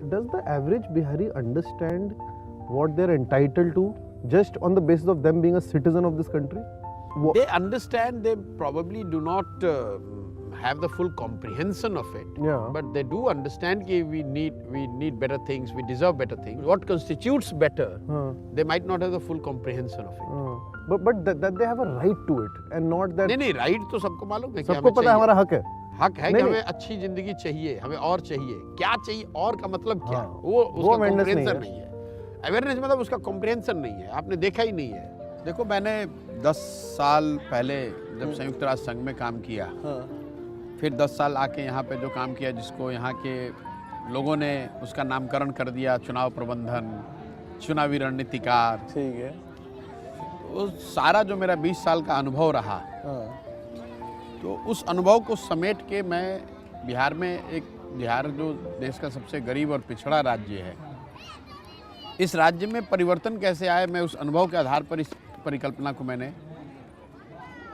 Does the average Bihari understand what they're entitled to just on the basis of them being a citizen of this country? They understand, they probably do not have the full comprehension of it. Yeah. But they do understand that we need better things, we deserve better things. What constitutes better, they might not have the full comprehension of it. But that they have a right to it and not that. नहीं right तो सबको मालूम है कि सबको पता है हमारा हक है. हक है कि हमें अच्छी जिंदगी चाहिए, हमें और चाहिए. क्या चाहिए और का मतलब क्या? वो उसका कॉम्प्रिहेंशन नहीं है. अवेयरनेस मतलब उसका कॉम्प्रिहेंशन नहीं है. आपने देखा ही नहीं है. देखो मैंने 10 साल पहले जब संयुक्त राष्ट्र संघ में काम किया, फिर 10 साल आके यहाँ पे जो काम किया, जिसको यहाँ के लोगों ने उसका नामकरण कर दिया चुनाव प्रबंधन, चुनावी रणनीतिकार. ठीक है. वो सारा जो मेरा 20 साल का अनुभव रहा, तो उस अनुभव को समेट के मैं बिहार जो देश का सबसे गरीब और पिछड़ा राज्य है, इस राज्य में परिवर्तन कैसे आए, मैं उस अनुभव के आधार पर इस परिकल्पना को मैंने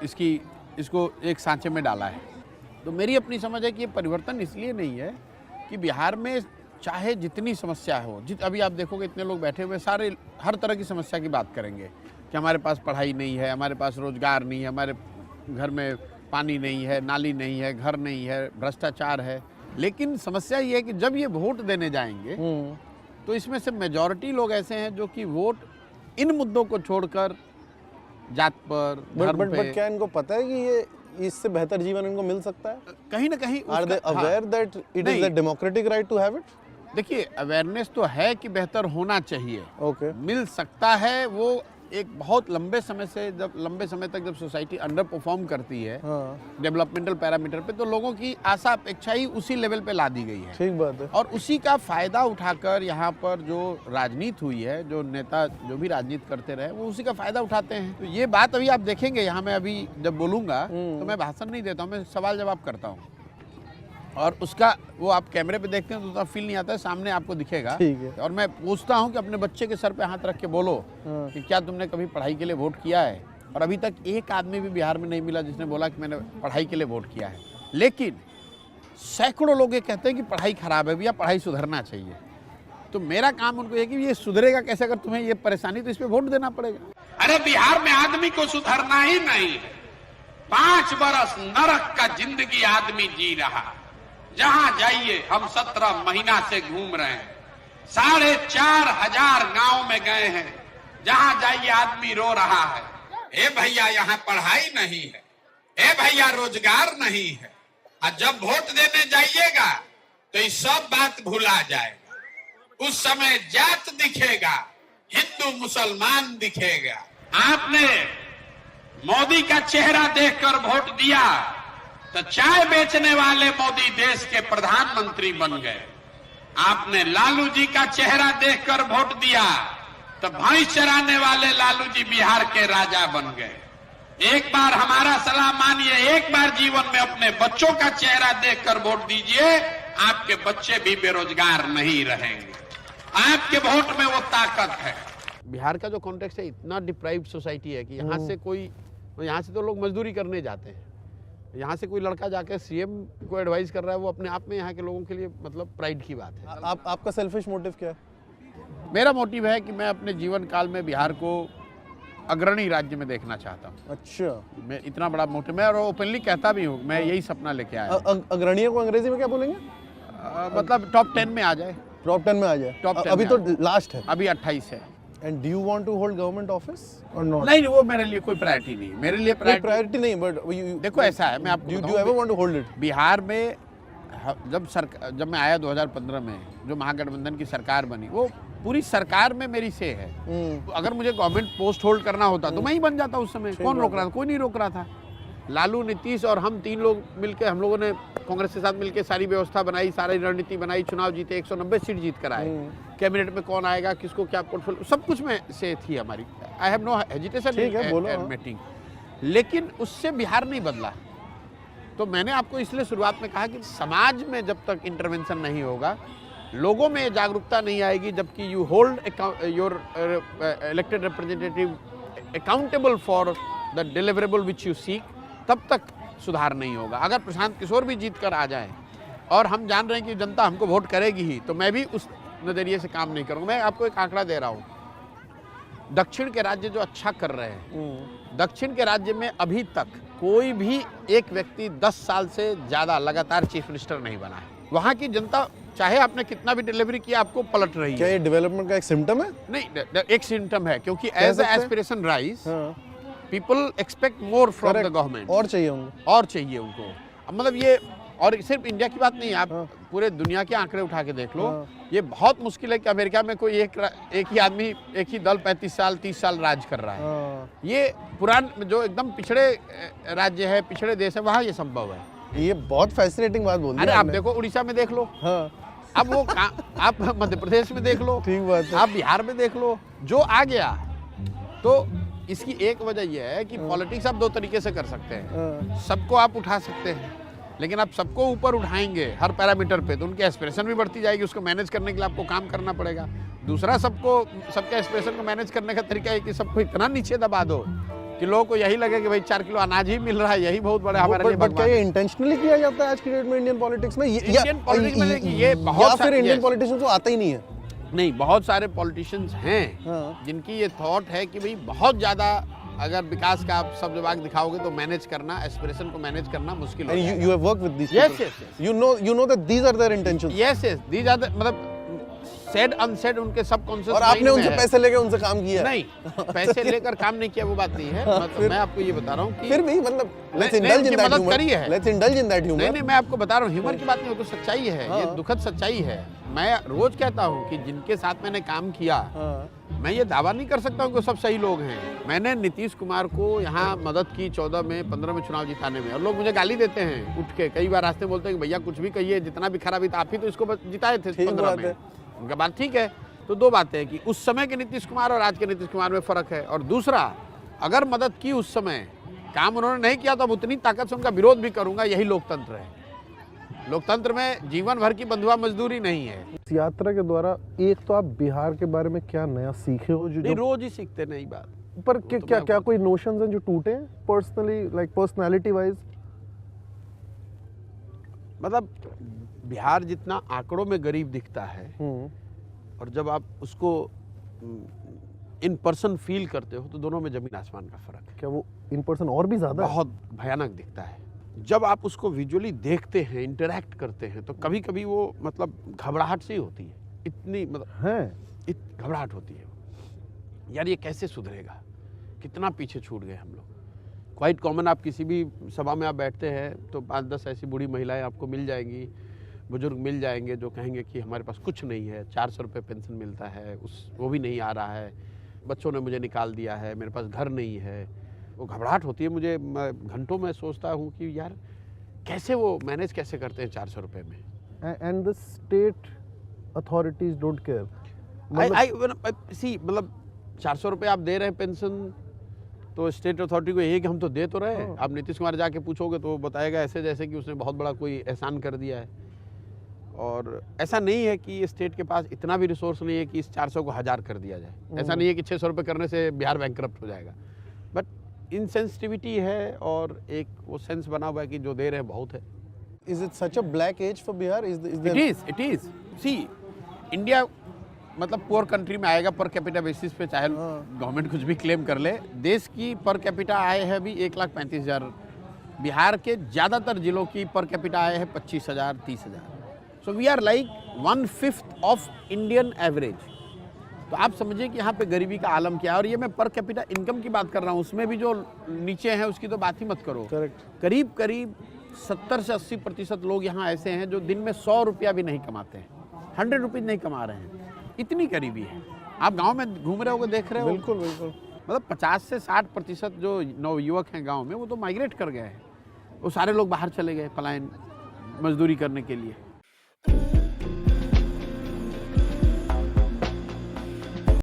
इसको एक सांचे में डाला है. तो मेरी अपनी समझ है कि ये परिवर्तन इसलिए नहीं है कि बिहार में चाहे जितनी समस्या हो, अभी आप देखोगे इतने लोग बैठे हुए सारे हर तरह की समस्या की बात करेंगे कि हमारे पास पढ़ाई नहीं है, हमारे पास रोजगार नहीं है, हमारे घर में पानी नहीं है, नाली नहीं है, घर नहीं है, भ्रष्टाचार है. लेकिन समस्या ये है कि जब ये वोट देने जाएंगे तो इसमें से मेजॉरिटी लोग ऐसे हैं जो कि वोट इन मुद्दों को छोड़कर जात पर, धर्म पे. बट क्या इनको पता है कि ये इससे बेहतर जीवन इनको मिल सकता है? कहीं ना कहीं Are they aware that it is a democratic right to have it? देखिए अवेयरनेस तो है कि बेहतर होना चाहिए. Okay. मिल सकता है. वो एक बहुत लंबे समय तक जब सोसाइटी अंडर परफॉर्म करती है डेवलपमेंटल पैरामीटर पे, तो लोगों की आशा अपेक्षा ही उसी लेवल पे ला दी गई है. ठीक बात है. और उसी का फायदा उठाकर यहाँ पर जो राजनीति हुई है, जो नेता जो भी राजनीति करते रहे, वो उसी का फायदा उठाते हैं. तो ये बात अभी आप देखेंगे यहाँ, मैं अभी जब बोलूँगा तो मैं भाषण नहीं देता हूँ, मैं सवाल जवाब करता हूँ. और उसका वो आप कैमरे पे देखते हैं तो उतना फील नहीं आता है, सामने आपको दिखेगा. ठीक है. और मैं पूछता हूँ कि अपने बच्चे के सर पे हाथ रख के बोलो कि क्या तुमने कभी पढ़ाई के लिए वोट किया है? और अभी तक एक आदमी भी बिहार में नहीं मिला जिसने बोला कि मैंने पढ़ाई के लिए वोट किया है. लेकिन सैकड़ों लोग ये कहते हैं कि पढ़ाई खराब है भैया, पढ़ाई सुधरना चाहिए. तो मेरा काम उनको है कि ये सुधरेगा कैसे? अगर तुम्हें ये परेशानी, तो इस पर वोट देना पड़ेगा. अरे बिहार में आदमी को सुधरना ही नहीं है. 5 बरस नरक का जिंदगी आदमी जी रहा. जहां जाइए हम 17 महीना से घूम रहे हैं. 4,500 गांव में गए हैं. जहां जाइए आदमी रो रहा है. ए भैया यहाँ पढ़ाई नहीं है, ए भैया रोजगार नहीं है. और जब वोट देने जाइएगा तो ये सब बात भुला जाएगा. उस समय जात दिखेगा, हिंदू मुसलमान दिखेगा. आपने मोदी का चेहरा देखकर वोट दिया तो चाय बेचने वाले मोदी देश के प्रधानमंत्री बन गए. आपने लालू जी का चेहरा देखकर वोट दिया तो भैंस चराने वाले लालू जी बिहार के राजा बन गए. एक बार हमारा सलाह मानिए, एक बार जीवन में अपने बच्चों का चेहरा देखकर वोट दीजिए. आपके बच्चे भी बेरोजगार नहीं रहेंगे. आपके वोट में वो ताकत है. बिहार का जो कॉन्टेक्स्ट है, इतना डिप्राइव्ड सोसाइटी है कि यहाँ से तो लोग मजदूरी करने जाते हैं. यहाँ से कोई लड़का जाकर सीएम को एडवाइस कर रहा है, वो अपने आप में यहाँ के लोगों के लिए मतलब प्राइड की बात है. आपका सेल्फिश मोटिव क्या है? मेरा मोटिव है कि मैं अपने जीवन काल में बिहार को अग्रणी राज्य में देखना चाहता हूँ. अच्छा. मैं इतना बड़ा मोटिव, मैं और ओपनली कहता भी हूँ, मैं यही सपना लेके आया. अग्रणीय को अंग्रेजी में क्या बोलेंगे? मतलब टॉप 10 में आ जाए. टॉप 10 में आ जाए. टॉप 10 अभी तो लास्ट है. अभी 28 है. And do you want to hold government office or not? नहीं, वो मेरे लिए कोई प्रायोरिटी नहीं. मेरे लिए प्रायोरिटी नहीं, but देखो ऐसा है, मैं आपको do you ever want to hold it? Bihar में जब मैं आया 2015 में, जो महागठबंधन की सरकार बनी, वो पूरी सरकार में मेरी से है. अगर मुझे गवर्नमेंट पोस्ट होल्ड करना होता तो मैं ही बन जाता उस समय. कौन रोक रहा था? कोई नहीं रोक रहा था. लालू, नीतीश और हम 3 लोग मिलकर, हम लोगों ने कांग्रेस के साथ मिलकर सारी व्यवस्था बनाई, सारी रणनीति बनाई, चुनाव जीते, 190 सीट जीत कर आए. कैबिनेट में कौन आएगा, किसको क्या पोर्टफोलियो, सब कुछ में से थी हमारी. I have no hesitation in admitting. लेकिन उससे बिहार नहीं बदला. तो मैंने आपको इसलिए शुरुआत में कहा कि समाज में जब तक इंटरवेंशन नहीं होगा, लोगों में जागरूकता नहीं आएगी, जबकि you hold your elected representative accountable for the deliverable which you seek, तब तक सुधार नहीं होगा. अगर प्रशांत किशोर भी जीत कर आ जाए और हम जान रहे हैं कि जनता हमको वोट करेगी ही, तो मैं भी उस नज़रिए से काम नहीं करूँगा। मैं आपको एक आंकड़ा दे रहा हूँ, दक्षिण के राज्य जो अच्छा कर रहे हैं, दक्षिण के राज्य में अभी तक कोई भी एक व्यक्ति 10 साल से ज़्यादा लगातार चीफ मिनिस्टर नहीं बना है। वहाँ की जनता चाहे आपने कितना भी डिलीवरी किया आपको पलट रही क्या है। ये डेवलपमेंट का एक सिम्टम है? नहीं, एक सिम्टम है, क्योंकि as aspiration rise people expect more from the government, और चाहिए उनको, और चाहिए उनको। अब मतलब ये, और सिर्फ इंडिया की बात नहीं है, आप पूरे दुनिया के आंकड़े उठा के देख लो। ये बहुत मुश्किल है कि अमेरिका में कोई एक ही आदमी, एक ही दल 35 साल 30 साल राज कर रहा है। ये पुरान जो एकदम पिछड़े राज्य है, पिछड़े देश है, वहाँ ये संभव है। ये बहुत फैसिनेटिंग बात बोल दी अरे आप आपने। देखो उड़ीसा में देख लो, हाँ, अब वो आप मध्य प्रदेश में देख लो, ठीक बात है। आप बिहार में देख लो, जो आ गया। तो इसकी एक वजह यह है कि पॉलिटिक्स आप दो तरीके से कर सकते हैं। सबको आप उठा सकते हैं, लेकिन आप सबको ऊपर उठाएंगे हर पैरामीटर पे, तो उनकी एस्पिरेशन भी बढ़ती जाएगी। उसको मैनेज करने के लिए आपको काम करना पड़ेगा। दूसरा, सबके एस्पिरेशन को मैनेज करने का तरीका है कि सबको इतना नीचे दबा दो कि लोगों को यही लगे कि भाई 4 किलो अनाज ही मिल रहा है, यही बहुत बड़ा हमारे लिए। बट क्या ये इंटेंशनली किया जाता है आज की डेट में इंडियन पॉलिटिक्स में? इंडियन पॉलिटिक्स में ये बहुत या फिर इंडियन पॉलिटिशियंस को आता ही नहीं है? नहीं, बहुत सारे पॉलिटिशियंस हैं जिनकी ये थॉट है कि भाई बहुत ज़्यादा अगर विकास का आप सब विभाग दिखाओगे तो मैनेज करना, एस्पिरेशन को मैनेज करना मुश्किल हो जाएगा। You have worked with these Yes, people. yes, yes. You know that these are their intentions. Yes, these are the, मतलब सेड अनसेड उनके सबकॉन्शियस और आपने उनसे पैसे लेके उनसे काम किया? नहीं, पैसे लेकर काम नहीं किया, वो बात नहीं है। मतलब मैं आपको ये बता रहा हूँ कि फिर भी मतलब let's नहीं, indulge in उनकी that मदद humor. करी है। Let's indulge in that humor. नहीं, मैं आपको बता रहा हूँ, ह्यूमर की बात नहीं, वो तो सच्चाई है, ये दुखद सच्चाई है। मैं रोज कहता हूँ कि जिनके साथ मैंने काम किया, मैं ये दावा नहीं कर सकता हूँ कि सब सही लोग हैं। मैंने नीतीश कुमार को यहाँ मदद की 14 में 15 में चुनाव जिताने में, और लोग मुझे गाली देते हैं उठ के, कई बार रास्ते में बोलते हैं कि भैया कुछ भी कहिए, जितना भी खराबी था आप ही तो इसको जिताए थे 15 में। उनका बात ठीक है। तो दो बातें हैं कि उस समय के नीतीश कुमार और आज के नीतीश कुमार में फर्क है। और दूसरा, अगर मदद की उस समय, काम उन्होंने नहीं किया तो अब उतनी ताकत से उनका विरोध भी करूंगा। यही लोकतंत्र है। लोकतंत्र में जीवन भर की बंधुआ मजदूरी नहीं है। इस यात्रा के द्वारा एक तो आप बिहार के बारे में क्या नया सीखे हो? जो रोज ही सीखते नई बात। पर क्या कोई नोशंस हैं जो टूटे हैं पर्सनली, लाइक पर्सनालिटी वाइज? मतलब बिहार जितना आंकड़ों में गरीब दिखता है, और जब आप उसको इन पर्सन फील करते हो तो दोनों में जमीन आसमान का फर्क है। क्या वो इन पर्सन और भी ज्यादा बहुत भयानक दिखता है? जब आप उसको विजुअली देखते हैं, इंटरैक्ट करते हैं, तो कभी कभी वो मतलब घबराहट सी होती है, इतनी मतलब घबराहट होती है यार ये कैसे सुधरेगा, कितना पीछे छूट गए हम लोग। क्वाइट कॉमन, आप किसी भी सभा में आप बैठते हैं तो 5-10 ऐसी बूढ़ी महिलाएं आपको मिल जाएंगी, बुजुर्ग मिल जाएंगे जो कहेंगे कि हमारे पास कुछ नहीं है, 400 रुपये पेंशन मिलता है, वो भी नहीं आ रहा है, बच्चों ने मुझे निकाल दिया है, मेरे पास घर नहीं है। वो घबराहट होती है मुझे, घंटों में सोचता हूँ कि यार कैसे वो मैनेज कैसे करते हैं 400 रुपये में। And the state authorities don't care. मतलब 400 रुपये आप दे रहे हैं पेंशन, तो स्टेट अथॉरिटी को यही कि हम तो दे तो रहे हैं। आप नीतीश कुमार जाके पूछोगे तो वो बताएगा ऐसे जैसे कि उसने बहुत बड़ा कोई एहसान कर दिया है। और ऐसा नहीं है कि स्टेट के पास इतना भी रिसोर्स नहीं है कि इस 400 को 1000 कर दिया जाए। ऐसा नहीं है कि 600 रुपये करने से बिहार बैंकरप्ट हो जाएगा। बट इनसेंसिटिविटी है, और एक वो सेंस बना हुआ है कि जो दे रहे हैं बहुत है। Is it such a black age for Bihar? It is. See, India मतलब पुअर कंट्री में आएगा पर कैपिटा बेसिस पे, चाहे गवर्नमेंट कुछ भी क्लेम कर ले। देश की पर कैपिटा आय है अभी 1,35,000। बिहार के ज़्यादातर जिलों की पर कैपिटा आय है 25,000, 30,000। So we are like 1/5 of Indian average. तो आप समझिए कि यहाँ पे गरीबी का आलम क्या है। और ये मैं पर कैपिटा इनकम की बात कर रहा हूँ, उसमें भी जो नीचे हैं उसकी तो बात ही मत करो। करीब 70 से 80% लोग यहाँ ऐसे हैं जो दिन में 100 रुपया भी नहीं कमाते हैं, 100 रुपीज़ नहीं कमा रहे हैं। इतनी गरीबी है। आप गांव में घूम रहे होगे, देख रहे हो। बिल्कुल बिल्कुल। मतलब 50 से 60% जो नवयुवक हैं गांव में, वो तो माइग्रेट कर गए हैं। वो सारे लोग बाहर चले गए पलायन मजदूरी करने के लिए।